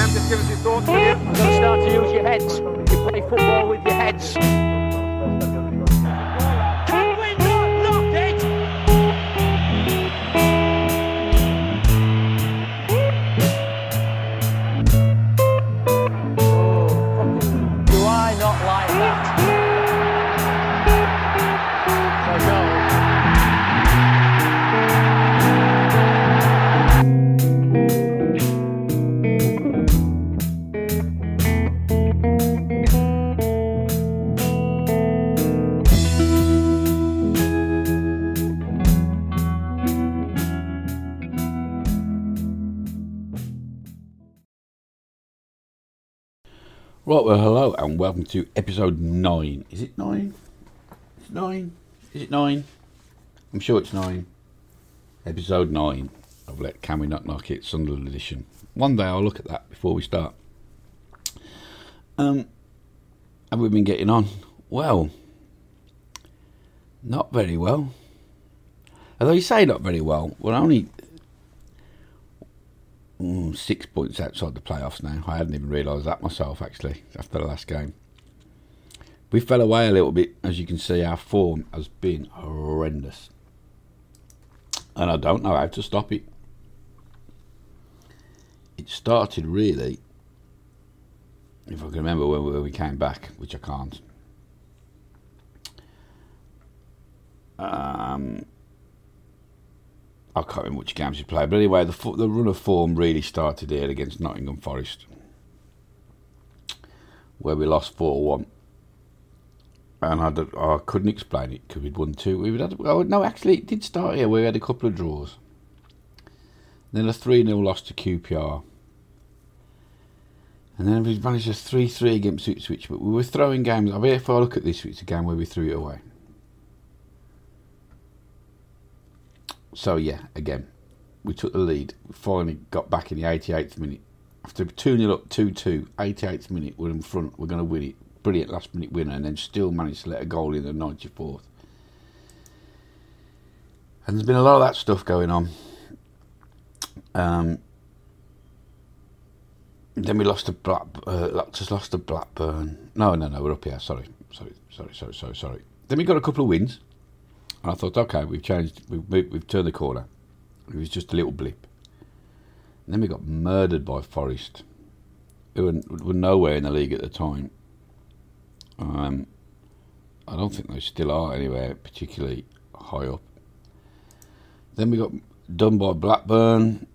Cam, just give us your thoughts, will you? You've got to start to use your heads. You play football with your heads. Can we not knock it? Oh, do I not like that? A goal. Right, well, hello and welcome to episode 9. Is it 9? Is it 9? Is it 9? I'm sure it's 9. Episode 9 of Let Can We Not Knock It, Sunderland Edition. One day I'll look at that before we start. Have we been getting on? Well, not very well. Although you say not very well, we're only 6 points outside the playoffs now. I hadn't even realised that myself, actually, after the last game. We fell away a little bit. As you can see, our form has been horrendous. And I don't know how to stop it. It started really, if I can remember when we came back, which I can't. I can't remember which games we played, but anyway, the run of form really started here against Nottingham Forest, where we lost 4-1, and I couldn't explain it because we'd won 2. No, actually, it did start here where we had a couple of draws, then a 3-0 loss to QPR, and then we managed a 3-3 against Ipswich. But we were throwing games. I mean, if I look at this, it's a game where we threw it away. So yeah, again, we took the lead. We finally got back in the 88th minute. After 2-0 up, 2-2, 88th minute, we're in front, we're going to win it. Brilliant last minute winner, and then still managed to let a goal in the 94th. And there's been a lot of that stuff going on. Then we lost to Blackburn. No, we're up here, sorry. Then we got a couple of wins. And I thought, okay, we've changed, we've turned the corner. It was just a little blip. And then we got murdered by Forest, who were nowhere in the league at the time. I don't think they still are anywhere particularly high up. Then we got done by Blackburn.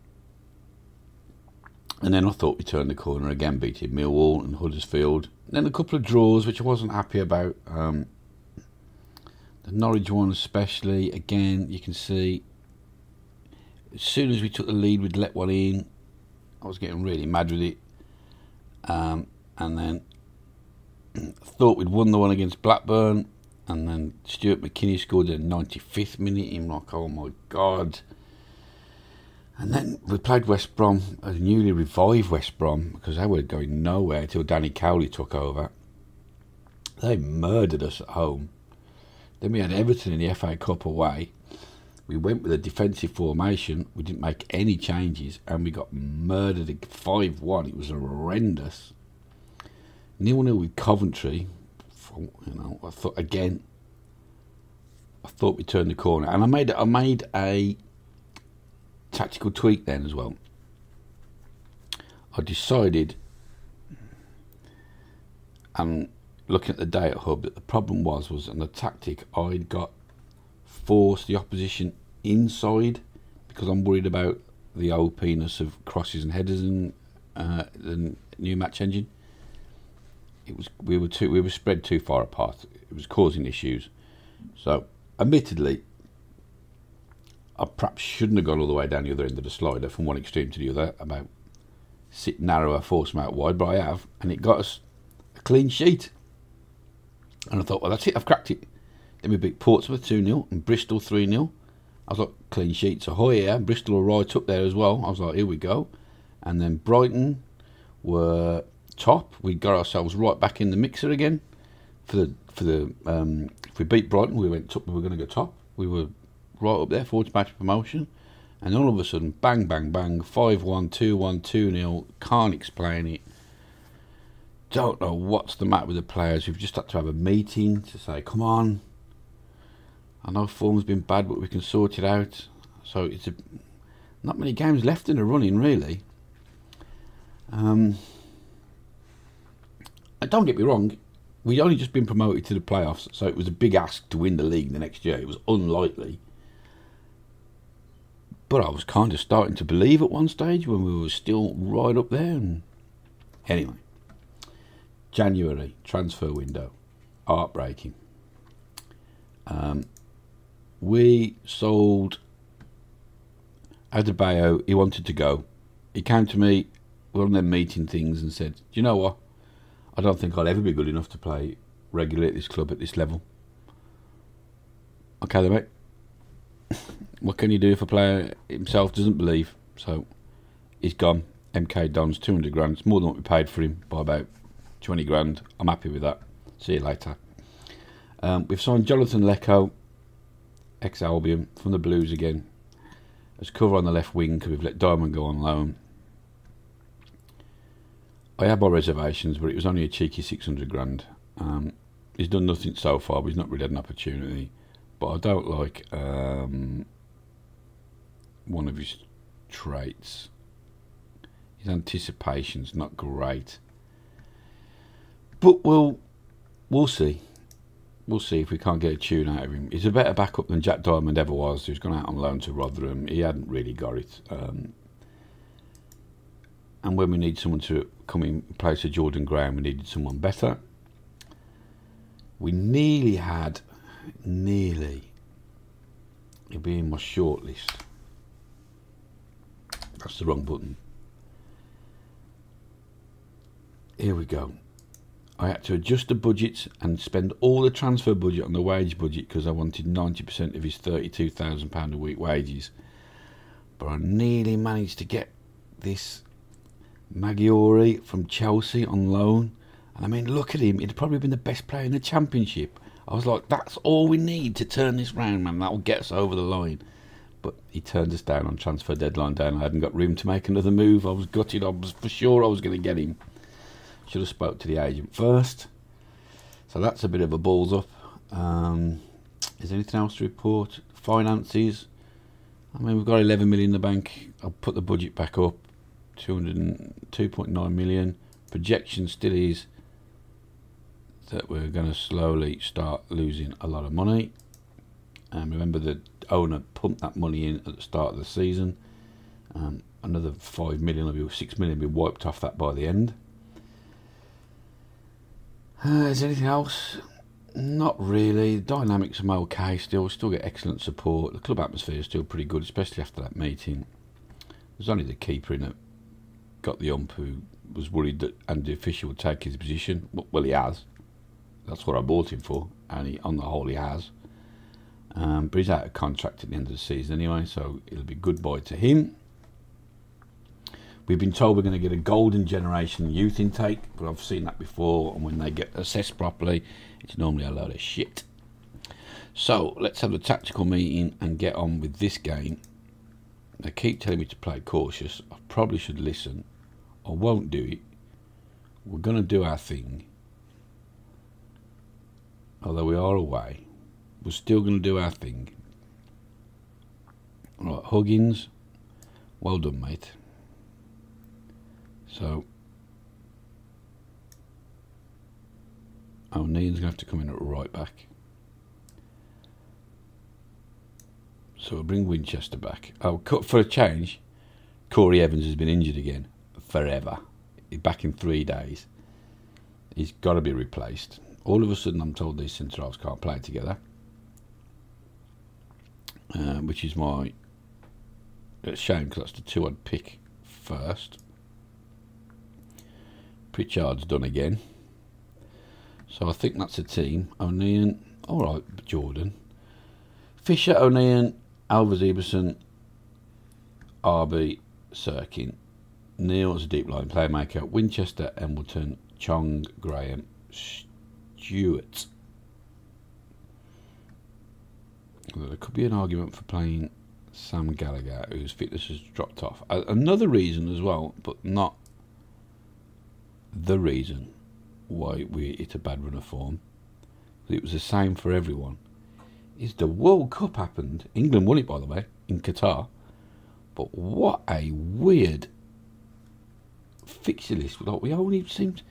And then I thought we turned the corner again, beating Millwall and Huddersfield. And then a couple of draws, which I wasn't happy about. The Norwich one especially, again, you can see, as soon as we took the lead, we'd let one in. I was getting really mad with it. And then thought we'd won the one against Blackburn. And then Stuart McKinney scored in the 95th minute. I'm like, oh my God. And then we played West Brom, a newly revived West Brom, because they were going nowhere until Danny Cowley took over. They murdered us at home. Then we had Everton in the FA Cup away. We went with a defensive formation. We didn't make any changes, and we got murdered at 5-1. It was horrendous. 0-0 with Coventry. I thought we turned the corner, and I made a tactical tweak then as well. I decided, looking at the data hub, that the problem was on the tactic, I'd got forced the opposition inside because I'm worried about the OP-ness of crosses and headers and the new match engine. We were spread too far apart. It was causing issues. So, admittedly, I perhaps shouldn't have gone all the way down the other end of the slider from one extreme to the other, about sit narrower, force them out wide, but I have, and it got us a clean sheet. And I thought, well, that's it, I've cracked it. Then we beat Portsmouth 2-0 and Bristol 3-0. I was like, clean sheets ahoy, yeah. Bristol were right up there as well. I was like, here we go. And then Brighton were top. We got ourselves right back in the mixer again. If we beat Brighton, we were going to go top. We were right up there, forward to match promotion. And all of a sudden, bang, bang, bang, 5-1, 2-1, 2-0. Can't explain it. Don't know what's the matter with the players. We've just had to have a meeting to say, come on. I know form's been bad, but we can sort it out. So it's not many games left in the running, really. Don't get me wrong. We'd only just been promoted to the playoffs, so it was a big ask to win the league the next year. It was unlikely. But I was kind of starting to believe at one stage when we were still right up there. And anyway, January, transfer window. Heartbreaking. We sold Adebayo. He wanted to go. He came to me, we were on them meeting things, and said, do you know what? I don't think I'll ever be good enough to play regularly at this club at this level. Okay then, mate. What can you do if a player himself doesn't believe? So he's gone. MK Don's 200 grand. It's more than what we paid for him by about 20 grand. I'm happy with that. See you later. We've signed Jonathan Lecco, ex-Albion, from the Blues again, as cover on the left wing because we've let Diamond go on loan. I had my reservations, but it was only a cheeky 600 grand. He's done nothing so far, but he's not really had an opportunity. But I don't like one of his traits. His anticipation's not great. But we'll see. We'll see if we can't get a tune out of him. He's a better backup than Jack Diamond ever was, who's gone out on loan to Rotherham. He hadn't really got it. And when we need someone to come in place of Jordan Graham, we needed someone better. We nearly had, he'll be in my shortlist. That's the wrong button. Here we go. I had to adjust the budget and spend all the transfer budget on the wage budget because I wanted 90% of his £32,000 a week wages. But I nearly managed to get this Maggiore from Chelsea on loan. And I mean, look at him. He'd probably been the best player in the Championship. I was like, that's all we need to turn this round, man. That will get us over the line. But he turned us down on transfer deadline day, and I hadn't got room to make another move. I was gutted. I was for sure I was going to get him. Should have spoke to the agent first. So that's a bit of a balls up. Is there anything else to report? Finances. I mean, we've got 11 million in the bank. I'll put the budget back up. 202.9 million. Projection still is that we're going to slowly start losing a lot of money. And remember, the owner pumped that money in at the start of the season. Another 5 million or 6 million will be wiped off that by the end. Is there anything else? Not really. The dynamics are okay still. We still get excellent support. The club atmosphere is still pretty good, especially after that meeting. There's only the keeper in it. Got the ump who was worried that Andy Fisher would take his position. Well, he has. That's what I bought him for, and on the whole he has. But he's out of contract at the end of the season anyway, so it'll be goodbye to him. We've been told we're going to get a golden generation youth intake, but I've seen that before, and when they get assessed properly, it's normally a load of shit. So let's have a tactical meeting and get on with this game. They keep telling me to play cautious. I probably should listen. I won't do it. We're going to do our thing. Although we are away, we're still going to do our thing. Right, Huggins, well done, mate. So, O'Neill's going to have to come in at right back. So we'll bring Winchester back. Oh, for a change, Corey Evans has been injured again. Forever. He's back in 3 days. He's got to be replaced. All of a sudden I'm told these centre-halves can't play together. Which is my shame, because that's the two I'd pick first. Pritchard's done again. So I think that's a team. O'Neill, alright, Jordan. Fisher, O'Neill, Alvarez Iberson, RB, Sirkin. Neil as a deep line playmaker. Winchester, Embleton, Chong, Graham, Stewart. Well, there could be an argument for playing Sam Gallagher, whose fitness has dropped off. Another reason as well, but not the reason why we hit a bad run of form, it was the same for everyone, is the World Cup happened. England won it, by the way, in Qatar. But what a weird fixture list. Like, we only seemed,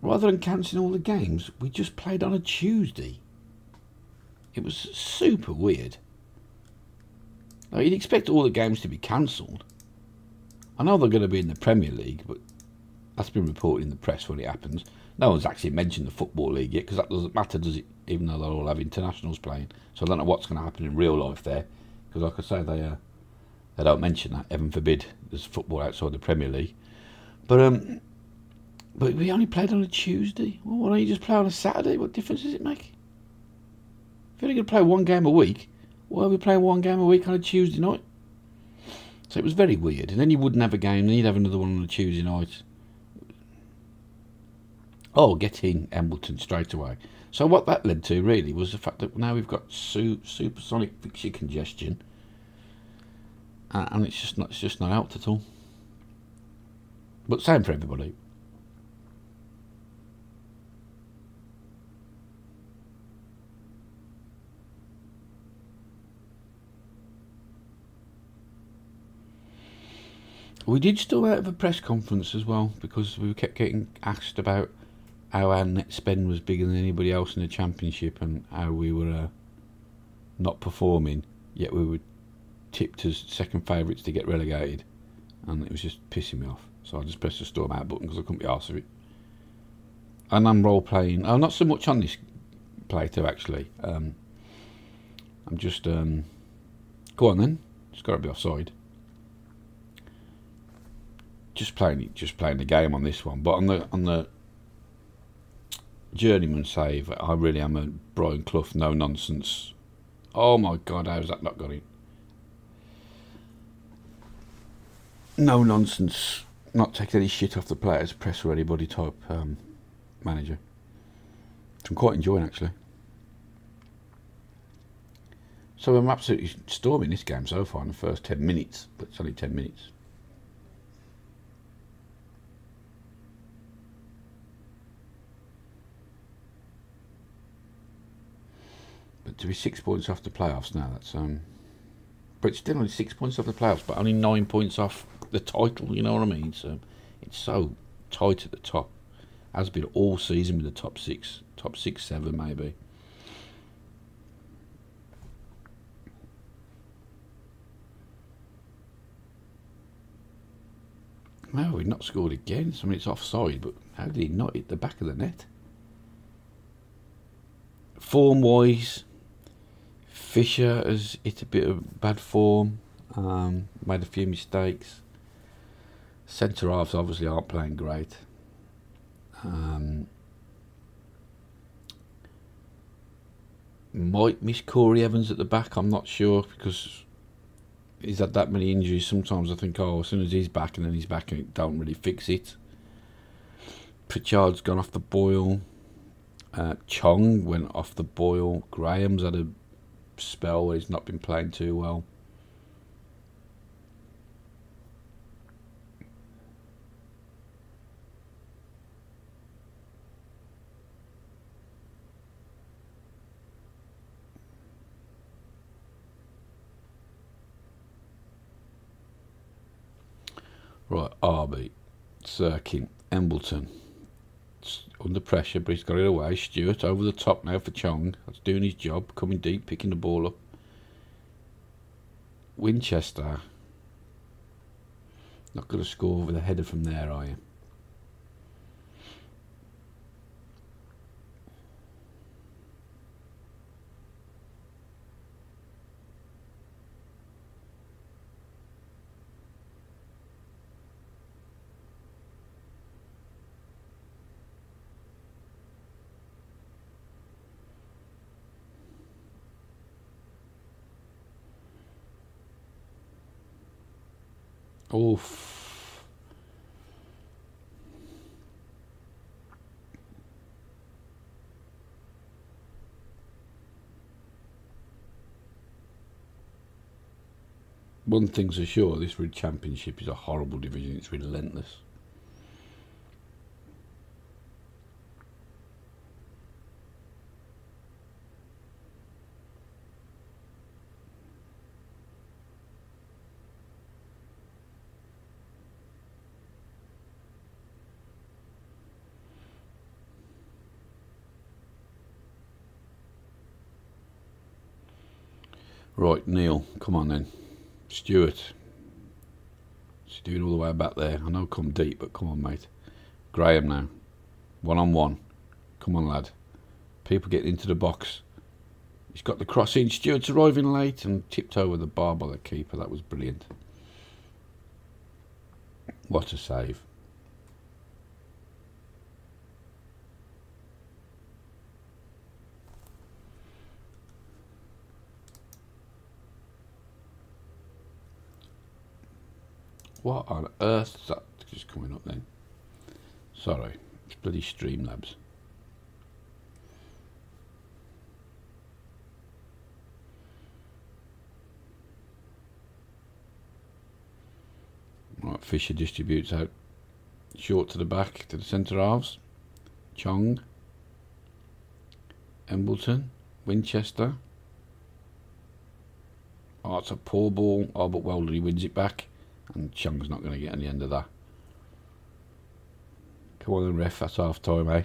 rather than cancelling all the games, we just played on a Tuesday. It was super weird. Like, you'd expect all the games to be cancelled. I know they're going to be in the Premier League, but that's been reported in the press when it happens. No one's actually mentioned the Football League yet, because that doesn't matter, does it? Even though they'll all have internationals playing. So I don't know what's going to happen in real life there. Because like I say, they don't mention that. Heaven forbid there's football outside the Premier League. But we only played on a Tuesday. Well, why don't you just play on a Saturday? What difference does it make? If you're only going to play one game a week, why are we playing one game a week on a Tuesday night? So it was very weird. And then you wouldn't have a game, then you'd have another one on a Tuesday night. Oh, get in Embleton straight away. So what that led to really was the fact that now we've got supersonic fixture congestion, and it's just not helped at all. But same for everybody. We did still out of a press conference as well, because we kept getting asked about how our net spend was bigger than anybody else in the Championship, and how we were not performing, yet we were tipped as second favourites to get relegated, and it was just pissing me off. So I just pressed the storm out button because I couldn't be arsed with it. And I'm role playing. Oh, not so much on this playthrough actually. I'm just go on then. Just got to be offside. Just playing the game on this one, but on the journeyman save, I really am a Brian Clough no nonsense. Oh my God, how's that not got in? No nonsense, not taking any shit off the players, press or anybody type manager. Which I'm quite enjoying actually. So I'm absolutely storming this game so far in the first 10 minutes, but it's only 10 minutes. But to be 6 points off the playoffs now, that's but it's still only 6 points off the playoffs, but only 9 points off the title. You know what I mean? So it's so tight at the top. Has been all season with the top six, 7 maybe. No, we've not scored again. I mean, it's offside, but how did he not hit the back of the net? Form-wise, Fisher has hit a bit of bad form, made a few mistakes. Centre halves obviously aren't playing great. Might miss Corey Evans at the back, I'm not sure, because he's had that many injuries. Sometimes I think, oh, as soon as he's back, and then he's back and it don't really fix it. Pritchard's gone off the boil. Chong went off the boil. Graham's had a spell where he's not been playing too well. Right, Arby, Sirkin, Embleton. Under pressure, but he's got it away. Stewart over the top now for Chong. That's doing his job, coming deep, picking the ball up. Winchester. Not going to score with a header from there, are you? Oof. one thing's for sure, this Championship is a horrible division. It's relentless. Right, Neil, come on then. Stuart. She's doing all the way back there. I know come deep, but come on, mate. Graham now. 1-on-1. Come on, lad. People getting into the box. He's got the cross in. Stuart's arriving late and tipped over the bar by the keeper. That was brilliant. What a save. What on earth is that just coming up then? Sorry, it's bloody Streamlabs. Right, Fisher distributes out short to the back to the centre halves. Chong, Embleton, Winchester. Oh, it's a poor ball. Oh, but well, he wins it back. And Chong's not going to get on the end of that. Come on then, ref, that's half time, eh?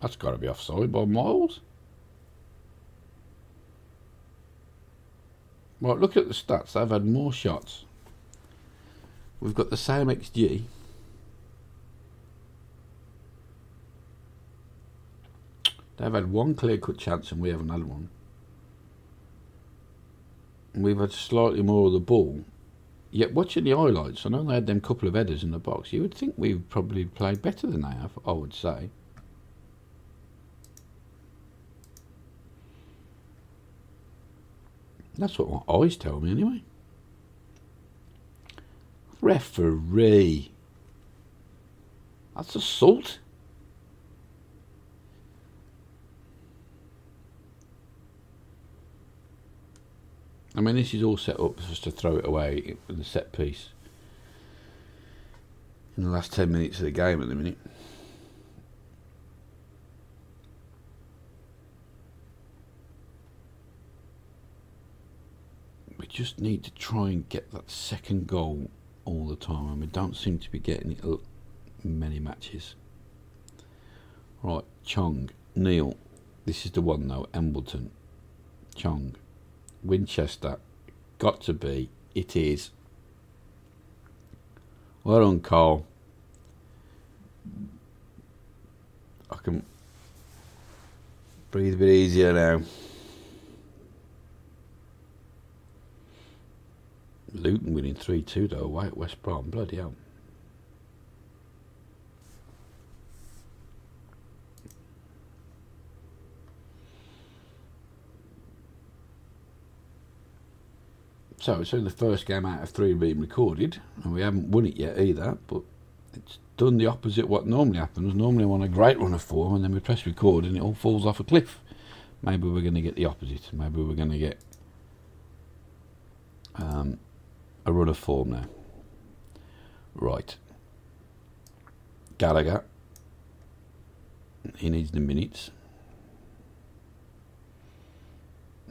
That's got to be offside by miles. Right, look at the stats. They've had more shots. We've got the same XG. They've had one clear-cut chance and we haven't had one. And we've had slightly more of the ball. Yet watching the highlights, I know they had them couple of headers in the box. You would think we've probably played better than they have, I would say. That's what my eyes tell me anyway. Referee. That's assault. I mean, this is all set up just to throw it away with the set piece in the last 10 minutes of the game at the minute. We just need to try and get that second goal all the time, and we don't seem to be getting it many matches. Right, Chong, Neil, this is the one though, Embleton, Chong, Winchester, got to be, it is. Well done, Carl. I can breathe a bit easier now. Luton winning 3-2 though, away at West Brom, bloody hell. So it's only the first game out of 3 being recorded, and we haven't won it yet either, but it's done the opposite what normally happens. Normally I'm on a great run of form and then we press record and it all falls off a cliff. Maybe we're going to get the opposite. Maybe we're going to get a run of form now. Right. Gallagher. He needs the minutes.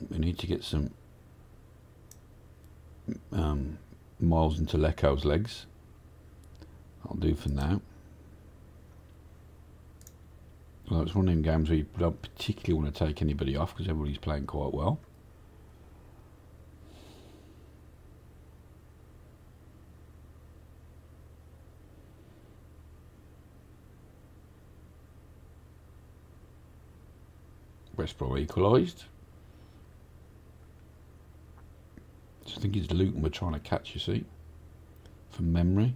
We need to get some miles into Lecco's legs. I'll do for now. Well, it's one of them games where you don't particularly want to take anybody off because everybody's playing quite well. West Brom equalised. I think it's Luton we're trying to catch, you see, from memory.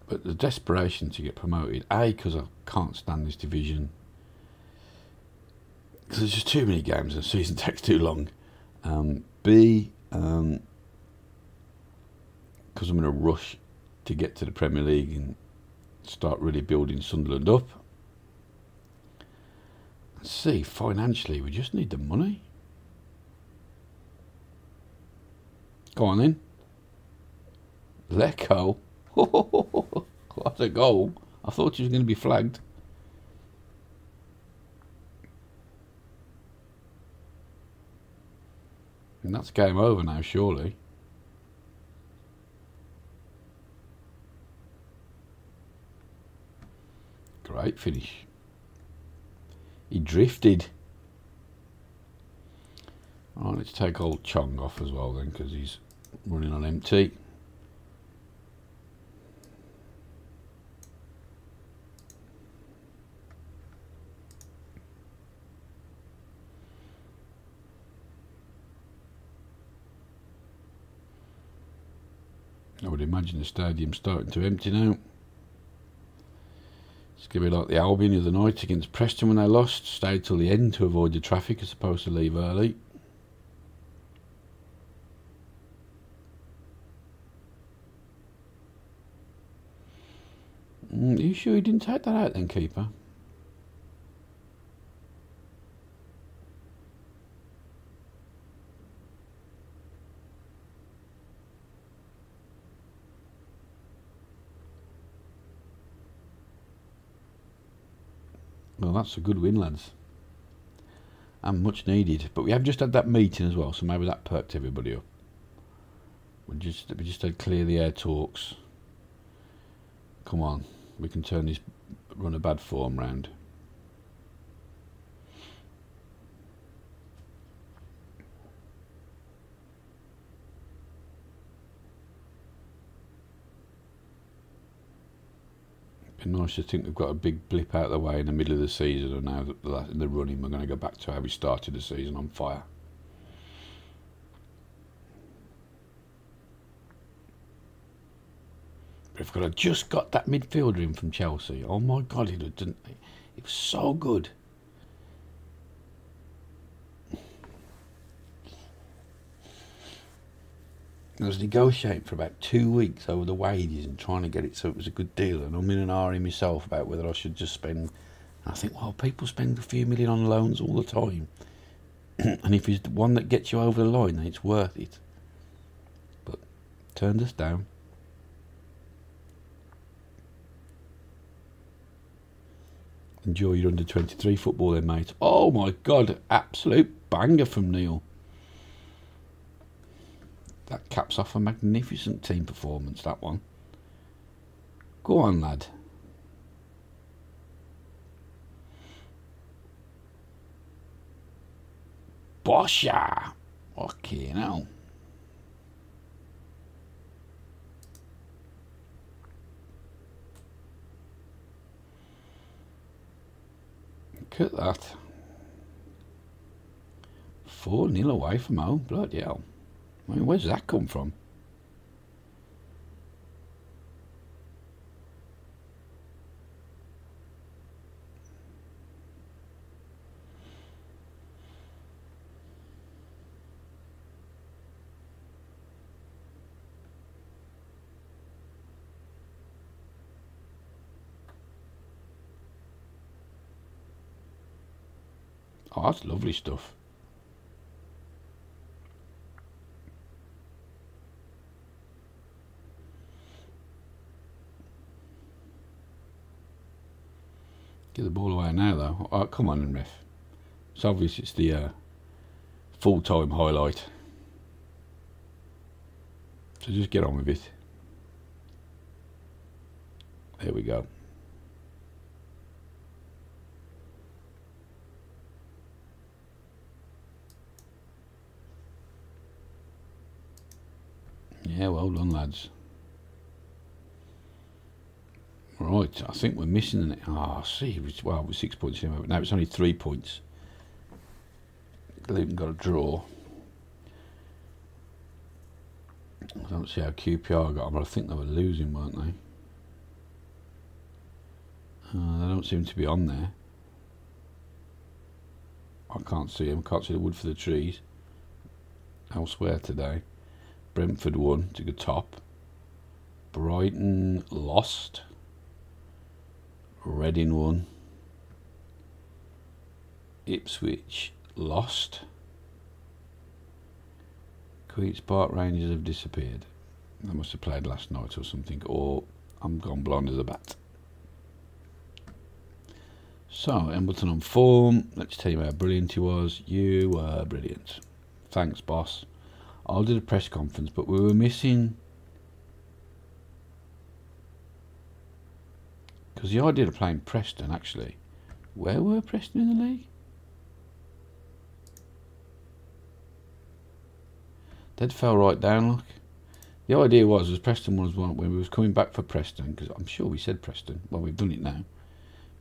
But the desperation to get promoted, A, because I can't stand this division, because there's just too many games and the season takes too long. B, because I'm in a rush to get to the Premier League and start really building Sunderland up. And C, financially, we just need the money. Go on then. Let go. What a goal. I thought he was going to be flagged. And that's game over now, surely. Great finish. He drifted. Alright, let's take old Chong off as well then, because he's running on empty. I would imagine the stadium's starting to empty now. It's going to be like the Albion the other night against Preston when they lost. Stayed till the end to avoid the traffic as opposed to leave early. Are you sure you didn't take that out then, keeper? Well, that's a good win, lads. And much needed. But we have just had that meeting as well, so maybe that perked everybody up. We just had clear the air talks. Come on, we can turn this run of bad form round. It'd be nice to think we've got a big blip out of the way in the middle of the season, and now that in the running we're going to go back to how we started the season, on fire. But if I just got that midfielder in from Chelsea, oh my God, it was so good. I was negotiating for about 2 weeks over the wages and trying to get it so it was a good deal, and I'm in an RE myself about whether I should just spend. I think, well, people spend a few million on loans all the time, and if it's the one that gets you over the line, then it's worth it. But turned us down. Enjoy your under-23 football then, mate. Oh my God, absolute banger from Neil. That caps off a magnificent team performance, that one. Go on, lad. Bosha! Okay, now. Look at that. 4-0 away from home. Bloody hell. I mean, where's that come from? Oh, that's lovely stuff. Get the ball away now, though. Oh, come on, ref. It's obvious it's the full-time highlight. So just get on with it. There we go. Yeah, well done, lads. Right, I think we're missing it. Oh, see, well, we're 6 points in, but now it's only 3 points. Luton got a draw. I don't see how QPR got on, but I think they were losing, weren't they? They don't seem to be on there. I can't see them. Can't see the wood for the trees. Elsewhere today, Brentford won to the top. Brighton lost. Reading won. Ipswich lost. Queen's Park Rangers have disappeared. They must have played last night or something, or I'm gone blind as a bat. So, Embleton on form. Let's tell you how brilliant he was. You were brilliant. Thanks, boss. I'll do the press conference, but we were missing... Because the idea of playing Preston, actually... Where were Preston in the league? They'd fell right down, look. The idea was Preston was one when we was coming back for Preston, because I'm sure we said Preston. Well, we've done it now.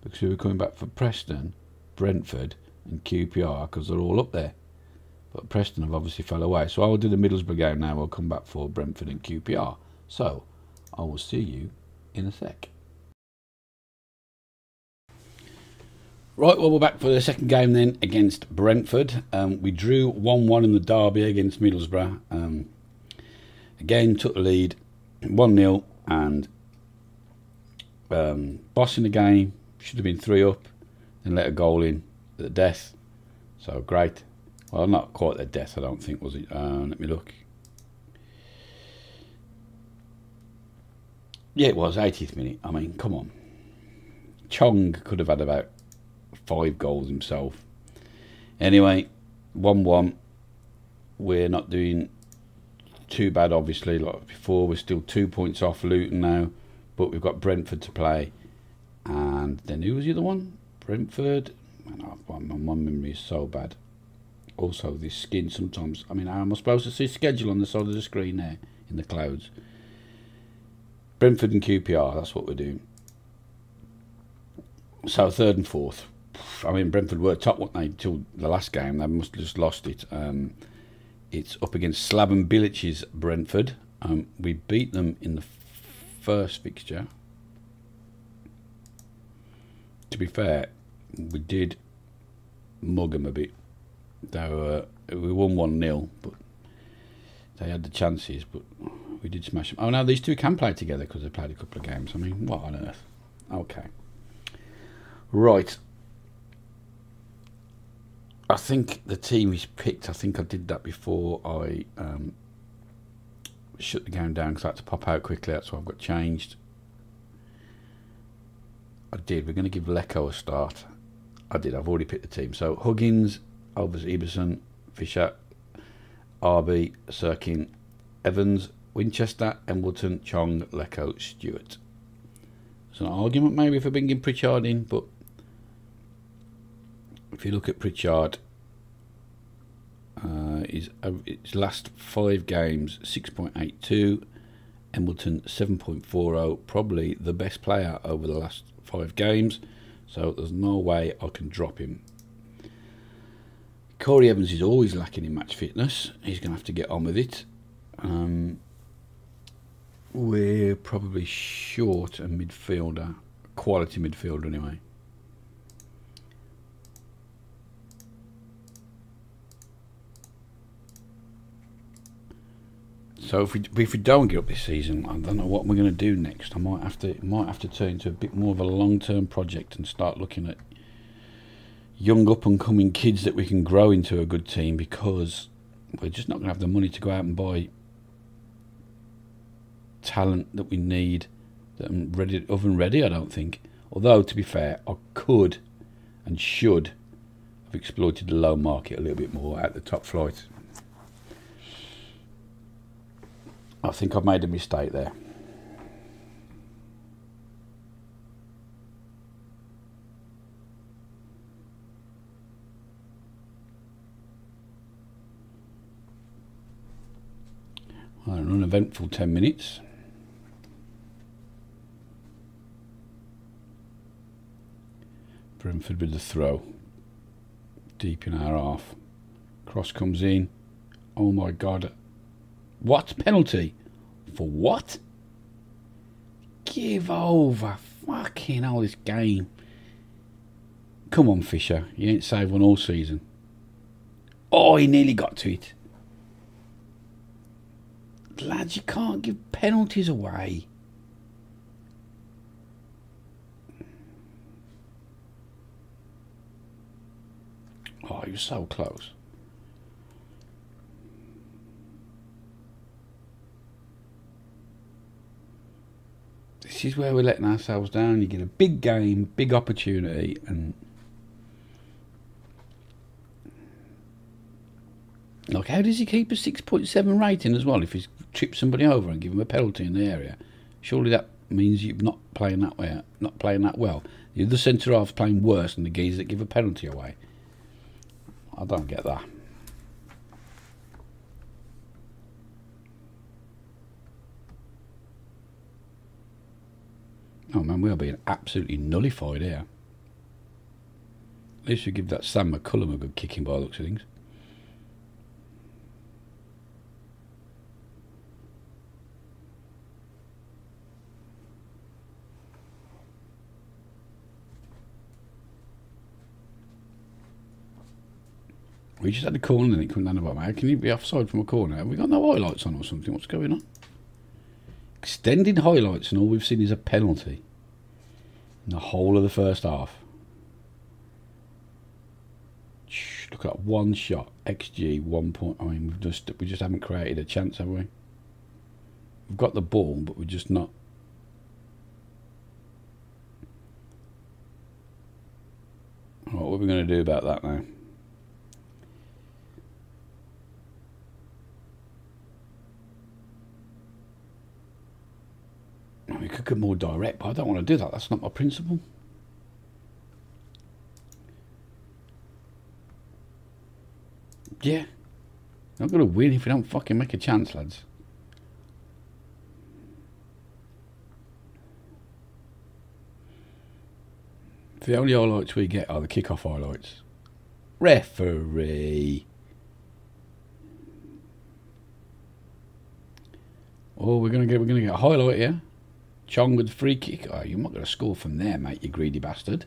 Because we were coming back for Preston, Brentford and QPR, because they're all up there. But Preston have obviously fell away. So I will do the Middlesbrough game now. I'll come back for Brentford and QPR. So I will see you in a sec. Right, well, we're back for the second game then against Brentford. We drew 1-1 in the derby against Middlesbrough. Again, took the lead 1-0 and bossing the game. Should have been 3 up, then let a goal in at the death. So great. Well, not quite the death, I don't think, was it? Let me look. Yeah, it was 80th minute. I mean, come on. Chong could have had about 5 goals himself. Anyway, 1-1. We're not doing too bad, obviously, like before. We're still 2 points off Luton now, but we've got Brentford to play. And then who was the other one? Brentford. Man, my memory is so bad. Also, this skin sometimes. I mean, how am I supposed to see schedule on the side of the screen there in the clouds? Brentford and QPR. That's what we're doing. So 3rd and 4th. I mean, Brentford were top, weren't they, till the last game? They must have just lost it. It's up against Slaven Bilic's Brentford. We beat them in the first fixture. To be fair, we did mug them a bit. We won 1-0, but they had the chances, but we did smash them. Oh, now these two can play together because they played a couple of games. I mean, what on earth? Okay. Right. I think the team is picked. I think I did that before I shut the game down because I had to pop out quickly. That's why I've got changed. I did. We're going to give Lecco a start. I did. I've already picked the team. So Huggins, Alves, Iberson, Fisher, RB, Sirkin, Evans, Winchester, Embleton, Chong, Lecco, Stewart. There's an argument maybe for bringing Pritchard in, but if you look at Pritchard, his last 5 games, 6.82, Embleton 7.40, probably the best player over the last 5 games, so there's no way I can drop him. Corey Evans is always lacking in match fitness. He's going to have to get on with it. We're probably short a midfielder, quality midfielder anyway. So if we don't get up this season, I don't know what we're going to do next. I might have to turn into a bit more of a long-term project and start looking at young up-and-coming kids that we can grow into a good team, because we're just not going to have the money to go out and buy talent that we need that are ready, oven ready, I don't think. Although, to be fair, I could and should have exploited the low market a little bit more at the top flight. I think I've made a mistake there. Well, an uneventful 10 minutes. Brentford with the throw. Deep in our half. Cross comes in. Oh my God. What? Penalty? For what? Give over. Fucking hell, this game. Come on, Fisher. You ain't saved one all season. Oh, he nearly got to it. Lads, you can't give penalties away. Oh, he was so close. This is where we're letting ourselves down. You get a big game, big opportunity, and like, how does he keep a 6.7 rating as well if he's tripped somebody over and give him a penalty in the area? Surely that means you're not playing that way, not playing that well. The other centre half's playing worse than the geezers that give a penalty away. I don't get that. Oh man, we are being absolutely nullified here. At least we give that Sam McCullum a good kicking by the looks of things. We just had a corner and it come down the bottom. How can you be offside from a corner? Have we got no highlights on or something? What's going on? Extended highlights and all we've seen is a penalty in the whole of the first half. Look at that one shot. XG 1 point. I mean, we just haven't created a chance, have we? We've got the ball, but we're just not. Right, what are we going to do about that now? We could get more direct, but I don't want to do that. That's not my principle. Yeah. Not going to win if we don't fucking make a chance, lads. The only highlights we get are the kick-off highlights. Referee. Oh, we're gonna get a highlight here. Chong with the free kick. Oh, you're not going to score from there, mate, you greedy bastard.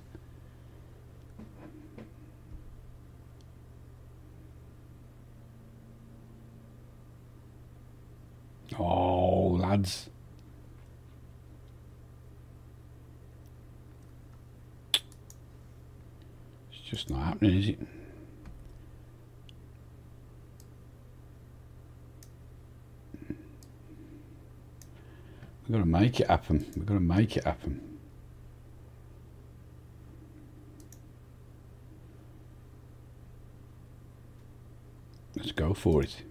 Oh, lads. It's just not happening, is it? We've got to make it happen. We've got to make it happen. Let's go for it.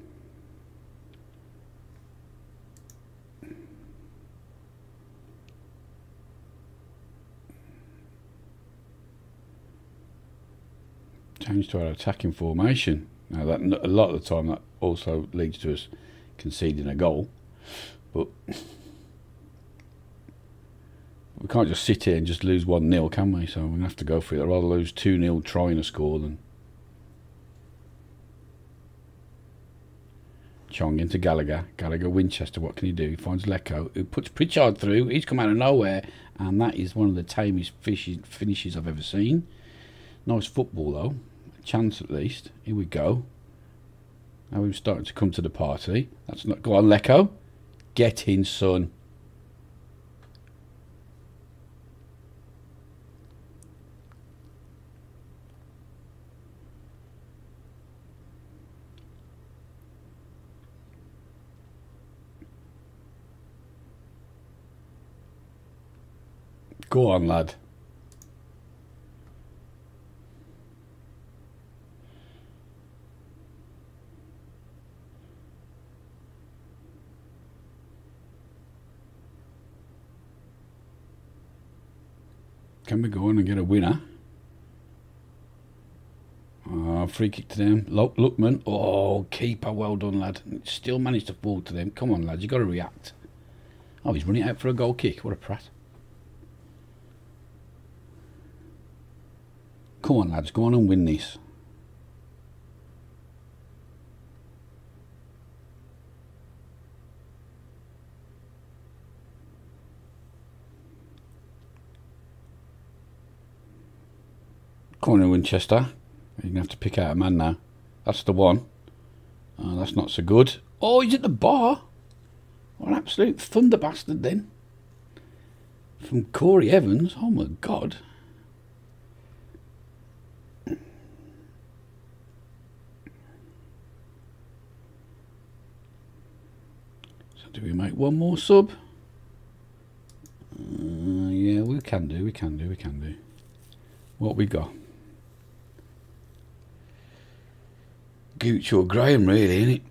Change to our attacking formation. Now, that a lot of the time that also leads to us conceding a goal, but we can't just sit here and just lose 1-0, can we? So we're going to have to go for it. I'd rather lose 2-0 trying to score than... Chong into Gallagher. Gallagher, Winchester, what can he do? He finds Lecco, who puts Pritchard through. He's come out of nowhere, and that is one of the tamest finishes I've ever seen. Nice football, though. A chance at least. Here we go. Now we're starting to come to the party. That's not... Go on, Lecco. Get in, son. Go on, lad. Can we go on and get a winner? Oh, free kick to them. Lookman. Oh, keeper. Well done, lad. Still managed to fall to them. Come on, lads. You've got to react. Oh, he's running out for a goal kick. What a prat. Come on, lads. Go on and win this. Corner Winchester. You're going to have to pick out a man now. That's the one. That's not so good. Oh, he's at the bar. What an absolute thunder bastard then. From Corey Evans. Oh my God. So do we make one more sub? Yeah, we can do. What we got? Gooch or Graham, really, innit?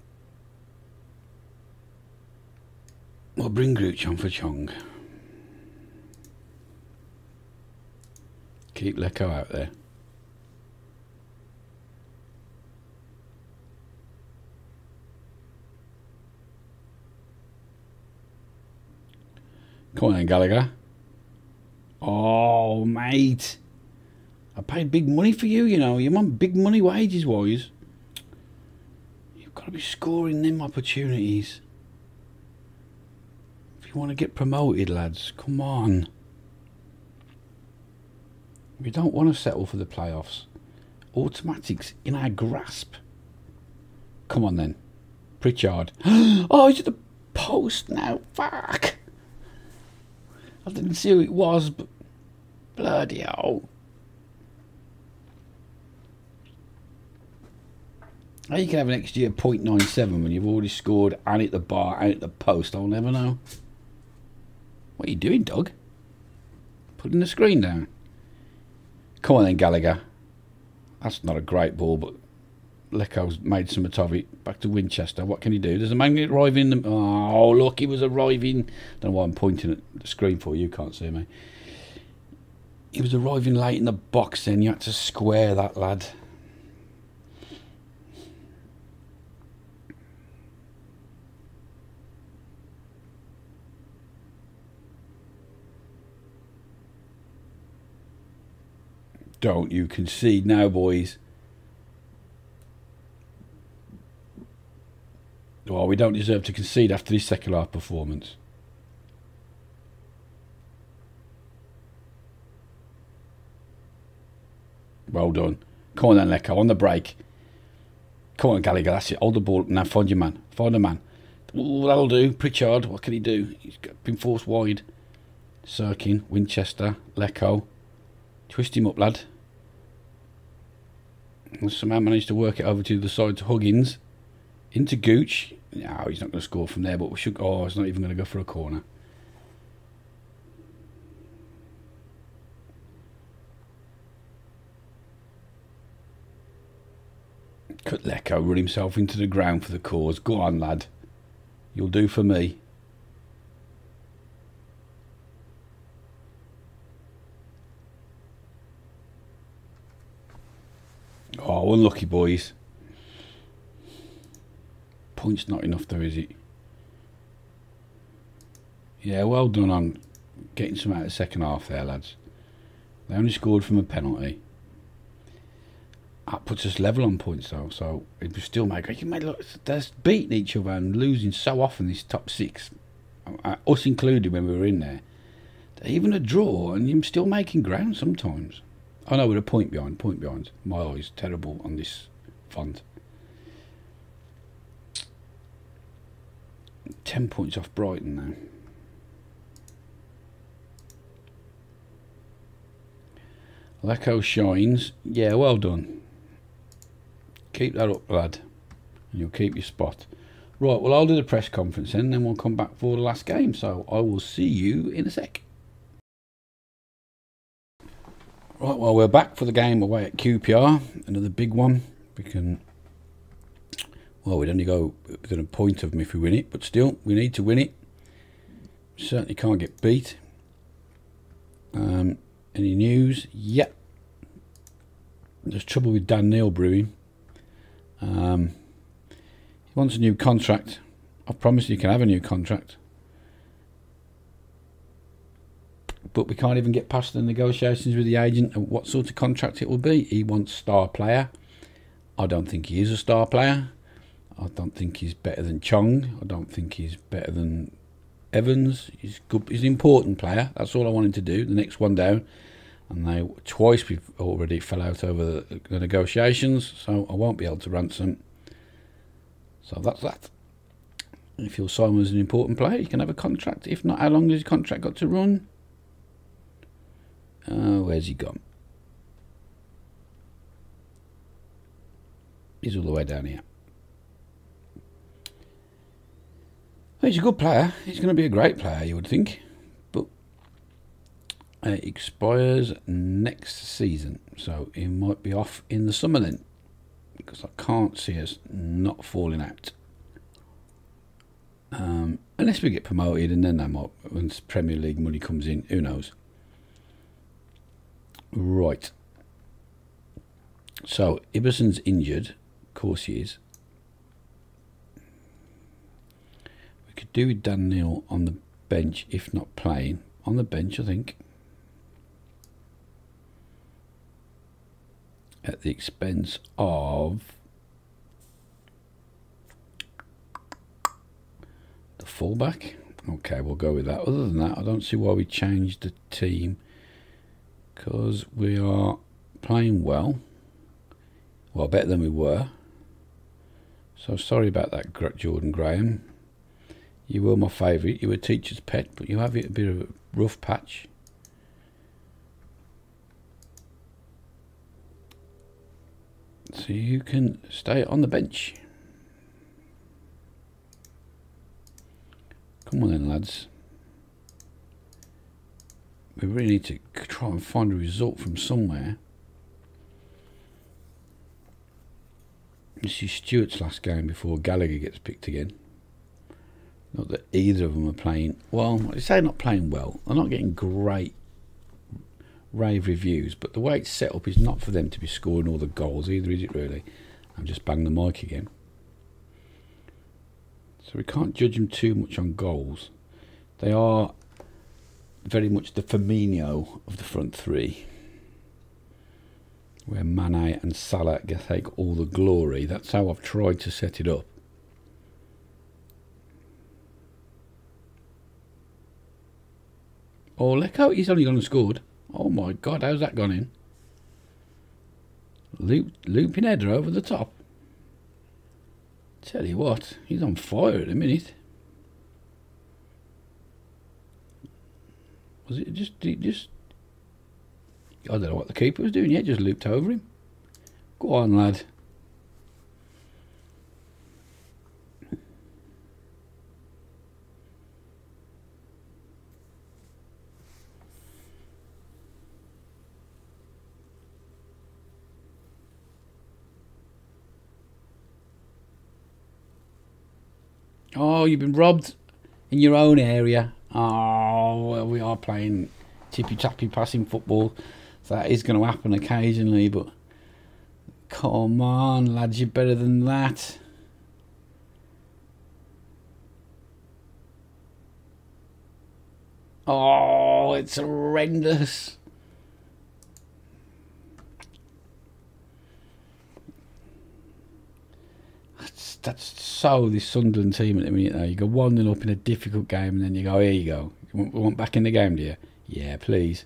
We'll bring Gooch on for Chong. Keep Lecco out there. Come on then, Gallagher. Oh, mate. I paid big money for you, you know. You're on big money wages-wise. You've got to be scoring them opportunities. If you want to get promoted, lads, come on. We don't want to settle for the playoffs. Automatics in our grasp. Come on then. Pritchard. Oh, he's at the post now. Fuck. I didn't see who it was, but bloody hell. How you can have an XG of 0.97 when you've already scored and at the bar and at the post? I'll never know. What are you doing, Doug? Putting the screen down. Come on then, Gallagher. That's not a great ball, but Lecco's made some of it. Back to Winchester. What can he do? There's a magnet arriving. Oh, look, he was arriving. Don't know why I'm pointing at the screen for. You can't see me. He was arriving late in the box then. You had to square that, lad. Don't you concede now, boys. Well, we don't deserve to concede after this second half performance. Well done. Come on then, Lecco, on the break. Come on, Gallagher, that's it. Hold the ball. Now find your man. Find a man. Ooh, that'll do. Pritchard, what can he do? He's been forced wide. Sirkin, Winchester, Lecco. Twist him up, lad. And somehow managed to work it over to the side to Huggins. Into Gooch. No, he's not going to score from there, but we should. Oh, he's not even going to go for a corner. Could Lecco run himself into the ground for the cause? Go on, lad. You'll do for me. Oh, unlucky, boys. Points not enough though, is it? Yeah, well done on getting some out of the second half there, lads. They only scored from a penalty. That puts us level on points though, so it was still make. You made look, they're beating each other and losing so often. This top six, us included when we were in there. Even a draw, and you're still making ground sometimes. I know we're a point behind. Point behind. My eyes terrible on this font. 10 points off Brighton now. Lecco shines. Yeah, well done. Keep that up, lad. And you'll keep your spot. Right, well, I'll do the press conference then we'll come back for the last game. So I will see you in a sec. Right, well, we're back for the game away at QPR. Another big one. We can... Well, we'd only go within a point of them if we win it. But still, we need to win it. Certainly can't get beat. Any news? Yep. There's trouble with Dan Neil brewing. He wants a new contract. I've promised you can have a new contract. But we can't even get past the negotiations with the agent of what sort of contract it will be. He wants star player. I don't think he is a star player. I don't think he's better than Chong. I don't think he's better than Evans. He's good. He's an important player. That's all I want him to do. The next one down. and twice we've already fell out over the negotiations, so I won't be able to ransom. So that's that. If you're Simon as an important player, you can have a contract. If not, how long has your contract got to run? Where's he gone? He's all the way down here. Well, he's a good player. He's going to be a great player, you would think. But it expires next season, so he might be off in the summer then, because I can't see us not falling out. Unless we get promoted, and then they might, once Premier League money comes in, who knows. Right. So Iberson's injured. Of course he is. We could do with Dan Neil on the bench, if not playing. On the bench, I think. At the expense of the fullback. Okay, we'll go with that. Other than that, I don't see why we changed the team, because we are playing well better than we were. So sorry about that, Jordan Graham. You were my favourite. You were teacher's pet, but you have a bit of a rough patch. So you can stay on the bench. Come on then, lads. We really need to try and find a result from somewhere. This is Stewart's last game before Gallagher gets picked again. Not that either of them are playing well. I say not playing well. They're not getting great rave reviews, but the way it's set up is not for them to be scoring all the goals either, is it really? I've just banged the mic again. So we can't judge them too much on goals. They are very much the Firmino of the front three, where Mane and Salah take all the glory. That's how I've tried to set it up. Oh, look out, he's only gone and scored. Oh my God, how's that gone in? Looping header over the top. Tell you what, he's on fire at a minute. Was it just I don't know what the keeper was doing yet, just looped over him. Go on, lad. Oh, you've been robbed in your own area. Oh, well, we are playing tippy-tappy passing football. So that is going to happen occasionally, but come on, lads, you're better than that. Oh, it's horrendous. That's so the Sunderland team at the minute though. You go 1-0 up in a difficult game and then you go, here you go. We want back in the game, do you? Yeah, please.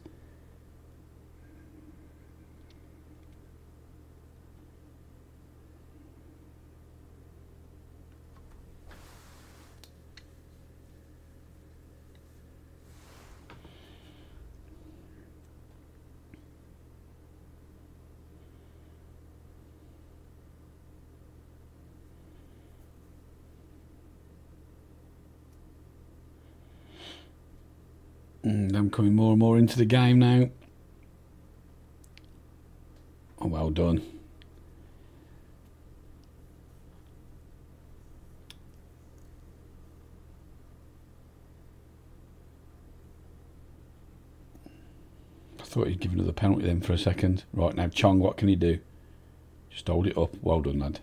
I'm coming more and more into the game now. Oh, well done. I thought he'd given another penalty then for a second. Right, now Chong, what can he do? Just hold it up. Well done, lad.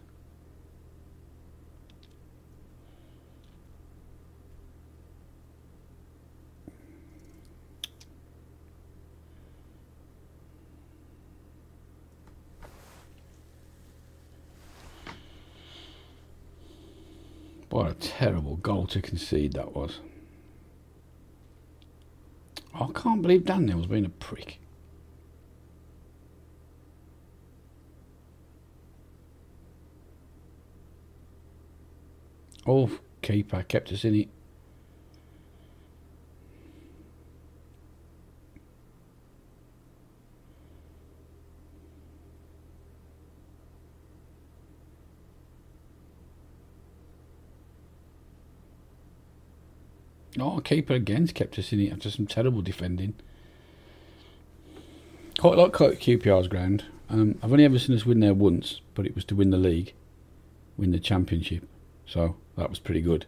What a terrible goal to concede that was. I can't believe Dan Neil's been a prick. Oh, keeper kept us in it. Oh, keeper again's kept us in it after some terrible defending. Quite like QPR's ground. I've only ever seen us win there once, but it was to win the league, win the championship. So that was pretty good.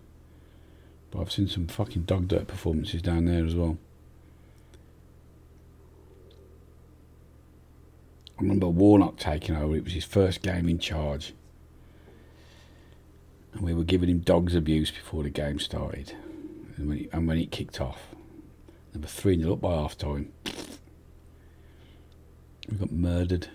But I've seen some fucking dog dirt performances down there as well. I remember Warnock taking over. It was his first game in charge. And we were giving him dog's abuse before the game started. And when it kicked off, they were 3-0 up by half time. We got murdered.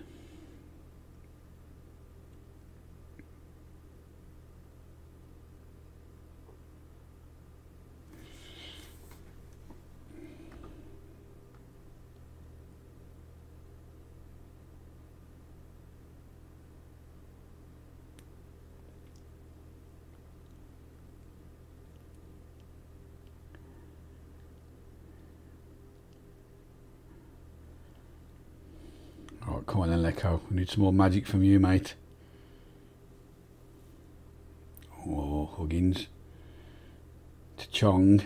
Alright, come on then, Lecco. We need some more magic from you, mate. Oh, Huggins. To Chong.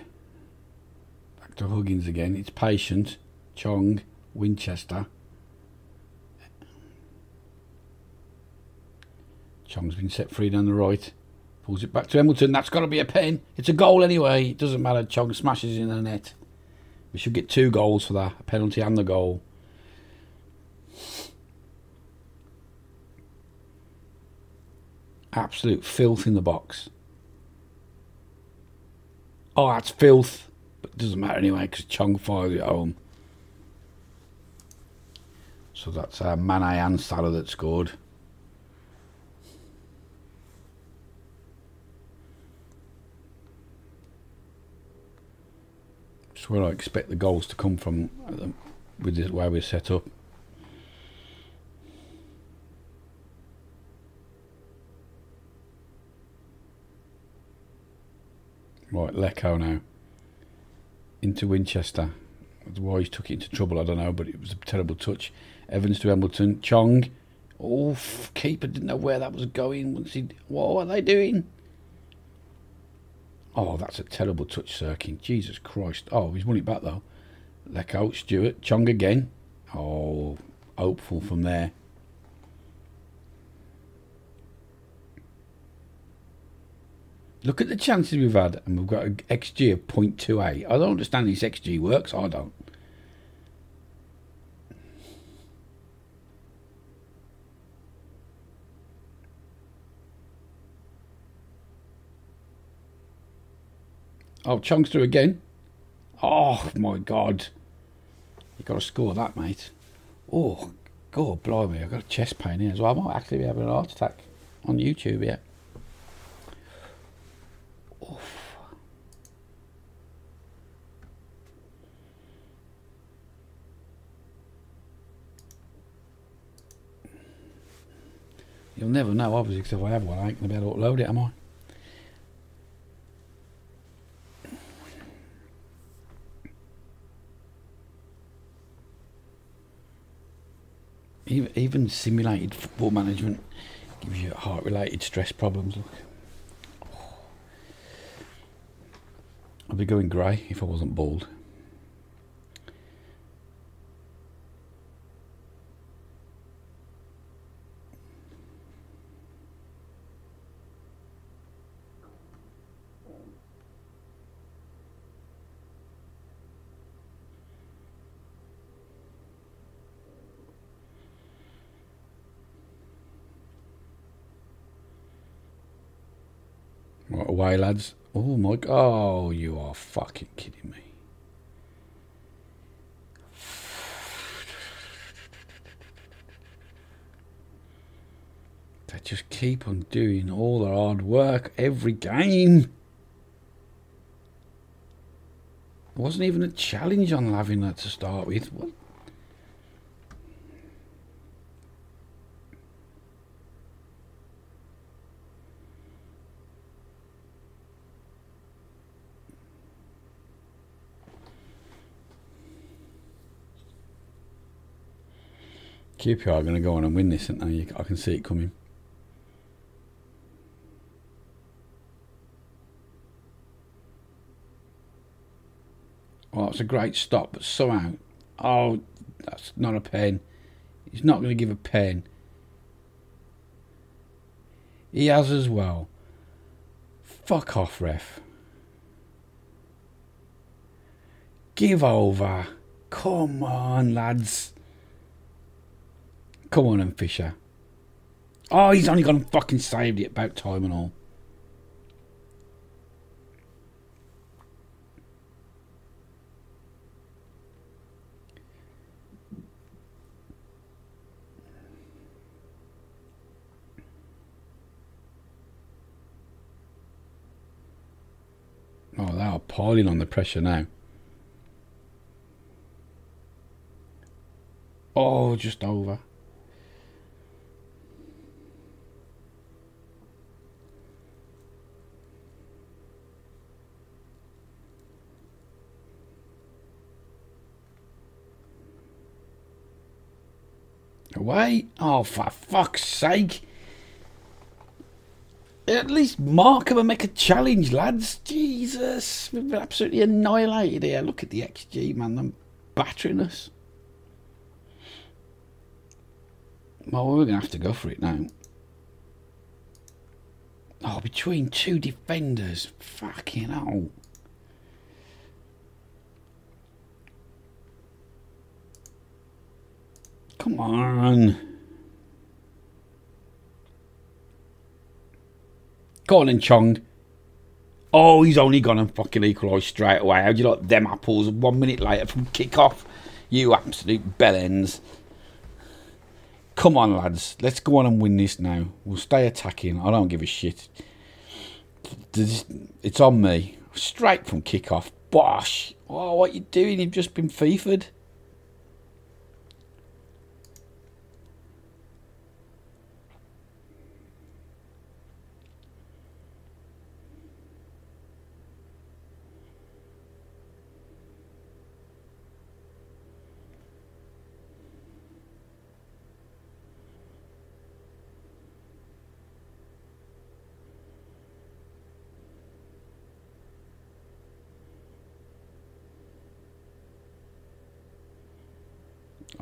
Back to Huggins again. It's Patient. Chong. Winchester. Chong's been set free down the right. Pulls it back to Hamilton. That's got to be a pen. It's a goal anyway. It doesn't matter. Chong smashes in the net. We should get 2 goals for that. A penalty and the goal. Absolute filth in the box. Oh, that's filth. But it doesn't matter anyway because Chong fired it home. So that's Mane and Salah that scored. That's where I expect the goals to come from with the way we're set up. Right, Lecco now. Into Winchester. Why he took it into trouble, I don't know, but it was a terrible touch. Evans to Hamilton. Chong. Oh, keeper didn't know where that was going. What are they doing? Oh, that's a terrible touch, Sirkin. Jesus Christ. Oh, he's won it back, though. Lecco, Stewart. Chong again. Oh, hopeful from there. Look at the chances we've had, and we've got an XG of 0.28. I don't understand this XG works, I don't. Oh, Chong's through again. Oh, my God. You've got to score that, mate. Oh, God, blimey, I've got a chest pain here as well. I might actually be having an heart attack on YouTube here. You'll never know, obviously, because if I have one, I ain't going to be able to upload it, am I? Even simulated football management gives you heart-related stress problems. Look, I'd be going grey if I wasn't bald. Right, away, lads. Oh my God. Oh, you are fucking kidding me. They just keep on doing all their hard work every game. It wasn't even a challenge on having that to start with. What? QPR are going to go on and win this, aren't they? I can see it coming. Oh, it's a great stop, but somehow... Oh, that's not a pen. He's not going to give a pen. He has as well. Fuck off, ref. Give over. Come on, lads. Come on, and Fisher. Oh, he's only gone and fucking saved it. About time and all. Oh, they are piling on the pressure now. Oh, just over. Away. Oh, for fuck's sake. At least mark him and make a challenge, lads. Jesus. We've been absolutely annihilated here. Look at the XG, man. They're battering us. Well, we're going to have to go for it now. Oh, between two defenders. Fucking hell. Come on. Colin Chong. Oh, he's only gone and fucking equalised straight away. How do you like them apples 1 minute later from kick-off? You absolute bellends. Come on, lads. Let's go on and win this now. We'll stay attacking. I don't give a shit. It's on me. Straight from kick-off. Bosh. Oh, what you doing? You've just been FIFA'd.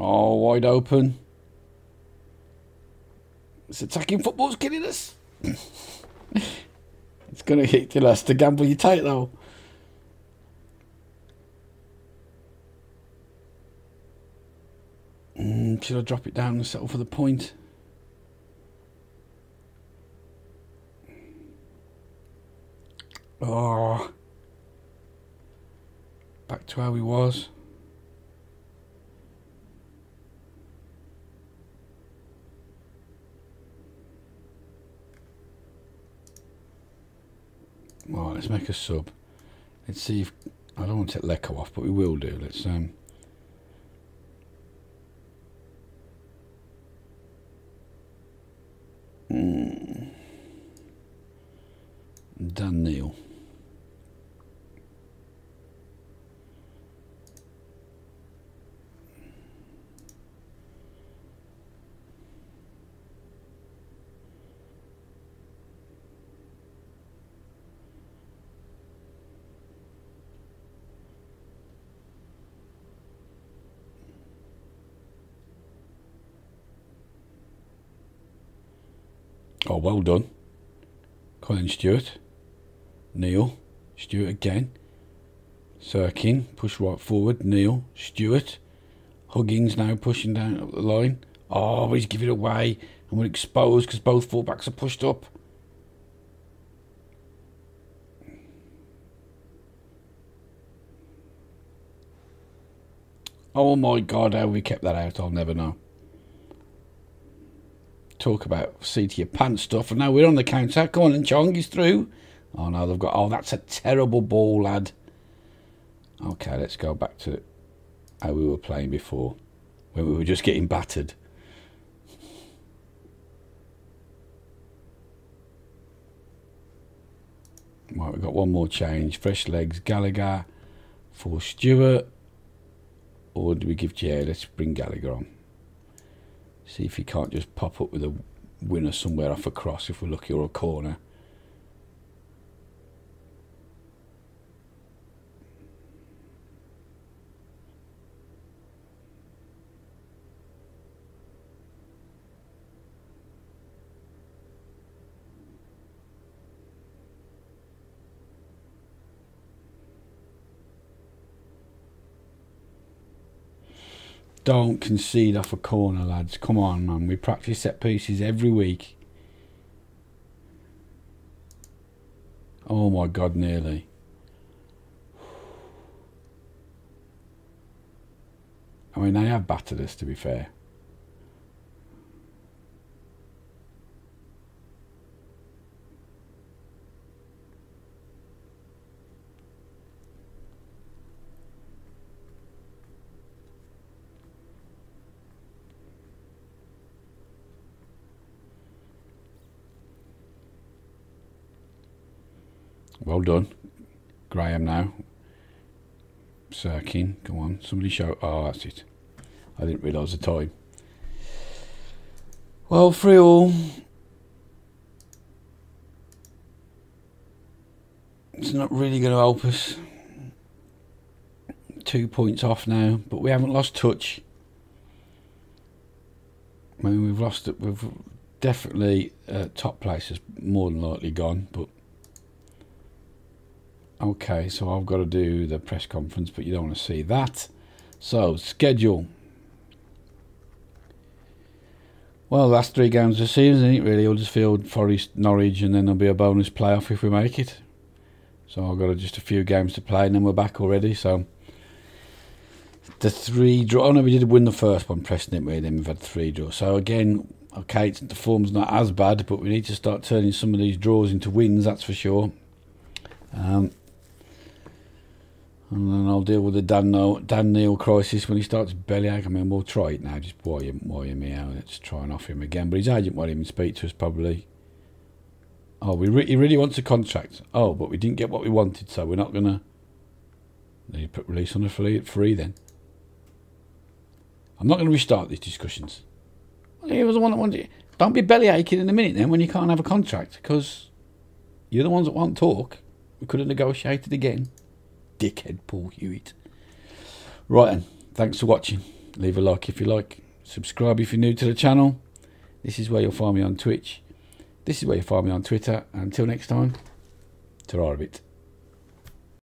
Oh, wide open. This attacking football's killing us. It's going to kill us. The gamble you take, though. Should I drop it down and settle for the point? Oh. Back to how he was. Right, let's make a sub. Let's see if... I don't want to take Lecco off, but we will do. Let's... Dan Neil. Oh, well done. Colin Stewart. Neil. Stewart again. Sirkin. Push right forward. Neil. Stewart. Huggins now pushing down up the line. Oh, he's giving it away. And we're exposed because both fullbacks are pushed up. Oh my God, how we kept that out, I'll never know. Talk about seat of your pants stuff, and now we're on the counter. Come on, and Chong is through. Oh no, they've got... Oh, that's a terrible ball, lad. Okay, let's go back to how we were playing before, when we were just getting battered. Right, we've got one more change. Fresh legs, Gallagher for Stewart. Or do we give... Yeah, let's bring Gallagher on. See if he can't just pop up with a winner somewhere off a cross if we're lucky, or a corner. Don't concede off a corner, lads. Come on, man. We practice set pieces every week. Oh my God, nearly. I mean, they have battered us, to be fair. Well done. Graham now. Sirkin, come on. Somebody show. Oh, that's it. I didn't realise the time. Well, 3-3. It's not really going to help us. 2 points off now, but we haven't lost touch. I mean, we've lost it. We've definitely top place is more than likely gone, but. Okay, so I've got to do the press conference, but you don't want to see that. So, schedule. Well, last 3 games of the season, isn't it, really? Huddersfield, Forest, Norwich, and then there'll be a bonus playoff if we make it. So I've got just a few games to play, and then we're back already. So, the 3 draw. Oh, no, we did win the first one, Preston, didn't we? Then we've had 3 draws. So, again, okay, the form's not as bad, but we need to start turning some of these draws into wins, that's for sure. And then I'll deal with the Dan Neil crisis when he starts bellyache. I mean, we'll try it now. Just wire me out. Let's try and offer him again. But his agent won't even speak to us, probably. Oh, he really wants a contract. Oh, but we didn't get what we wanted, so we're not going to... Then you put release on the free then. I'm not going to restart these discussions. He was the one that wanted it. Don't be bellyaching in a minute then when you can't have a contract, because you're the ones that won't talk. We could have negotiated again. Dickhead Paul Hewitt. Right then, thanks for watching. Leave a like if you like. Subscribe if you're new to the channel. This is where you'll find me on Twitch. This is where you'll find me on Twitter. And until next time, ta-ra a bit.